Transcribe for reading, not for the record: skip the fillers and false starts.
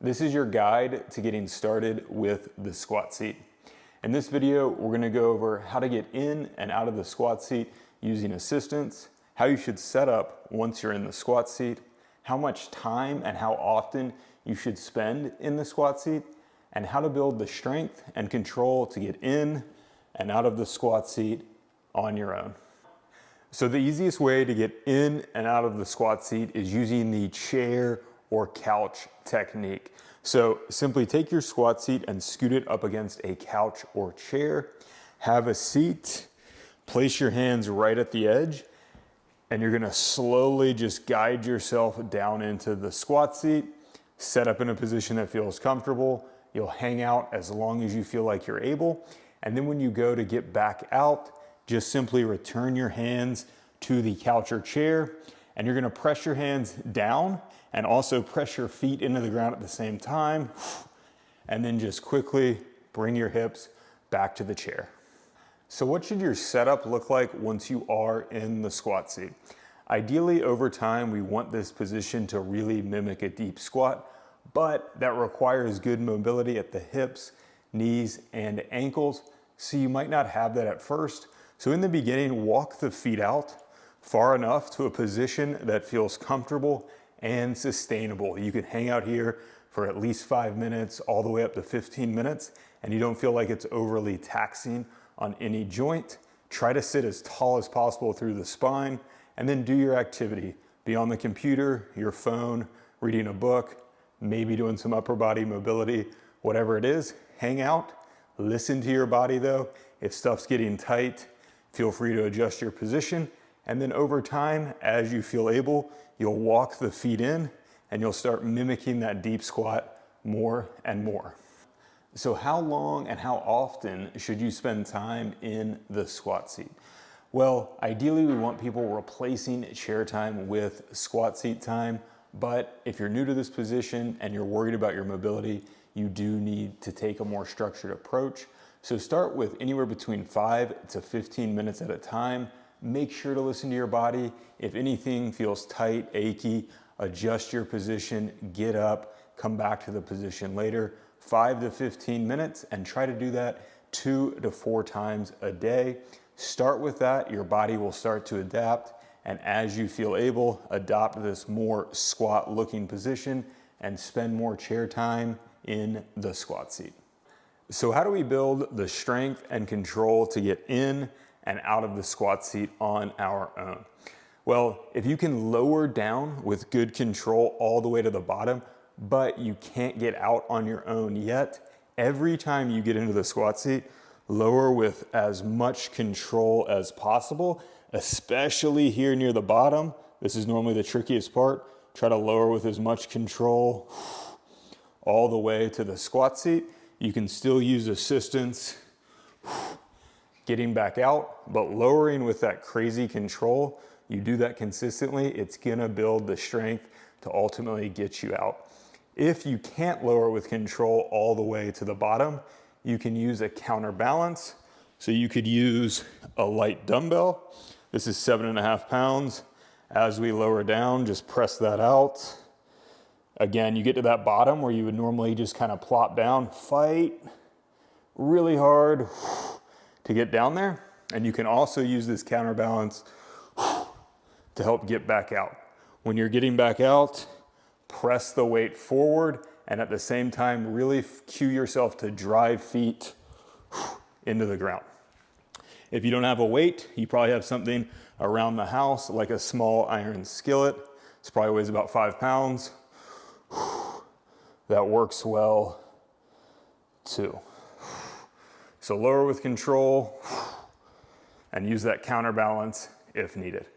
This is your guide to getting started with the squat seat. In this video, we're gonna go over how to get in and out of the squat seat using assistance, how you should set up once you're in the squat seat, how much time and how often you should spend in the squat seat, and how to build the strength and control to get in and out of the squat seat on your own. So the easiest way to get in and out of the squat seat is using the chair or couch technique. So simply take your squat seat and scoot it up against a couch or chair. Have a seat, place your hands right at the edge, and you're gonna slowly just guide yourself down into the squat seat. Set up in a position that feels comfortable. You'll hang out as long as you feel like you're able. And then when you go to get back out, just simply return your hands to the couch or chair, and you're gonna press your hands down and also press your feet into the ground at the same time. And then just quickly bring your hips back to the chair. So what should your setup look like once you are in the squat seat? Ideally, over time, we want this position to really mimic a deep squat, but that requires good mobility at the hips, knees, and ankles. So you might not have that at first. So in the beginning, walk the feet out far enough to a position that feels comfortable and sustainable. You can hang out here for at least 5 minutes, all the way up to 15 minutes, and you don't feel like it's overly taxing on any joint. Try to sit as tall as possible through the spine, and then do your activity. Be on the computer, your phone, reading a book, maybe doing some upper body mobility, whatever it is, hang out. Listen to your body though. If stuff's getting tight, feel free to adjust your position. And then over time, as you feel able, you'll walk the feet in and you'll start mimicking that deep squat more and more. So how long and how often should you spend time in the squat seat? Well, ideally we want people replacing chair time with squat seat time, but if you're new to this position and you're worried about your mobility, you do need to take a more structured approach. So start with anywhere between 5 to 15 minutes at a time. Make sure to listen to your body. If anything feels tight, achy, adjust your position, get up, come back to the position later. 5 to 15 minutes, and try to do that 2 to 4 times a day. Start with that, your body will start to adapt, and as you feel able, adopt this more squat looking position and spend more chair time in the squat seat. So how do we build the strength and control to get in and out of the squat seat on our own? Well, if you can lower down with good control all the way to the bottom, but you can't get out on your own yet, every time you get into the squat seat, lower with as much control as possible, especially here near the bottom. This is normally the trickiest part. Try to lower with as much control all the way to the squat seat. You can still use assistance getting back out, but lowering with that crazy control, you do that consistently, it's gonna build the strength to ultimately get you out. If you can't lower with control all the way to the bottom, you can use a counterbalance. So you could use a light dumbbell. This is 7.5 pounds. As we lower down, just press that out. Again, you get to that bottom where you would normally just kind of plop down, fight really hard to get down there. And you can also use this counterbalance to help get back out. When you're getting back out, press the weight forward, and at the same time, really cue yourself to drive feet into the ground. If you don't have a weight, you probably have something around the house, like a small iron skillet. This probably weighs about 5 pounds. That works well too. So lower with control and use that counterbalance if needed.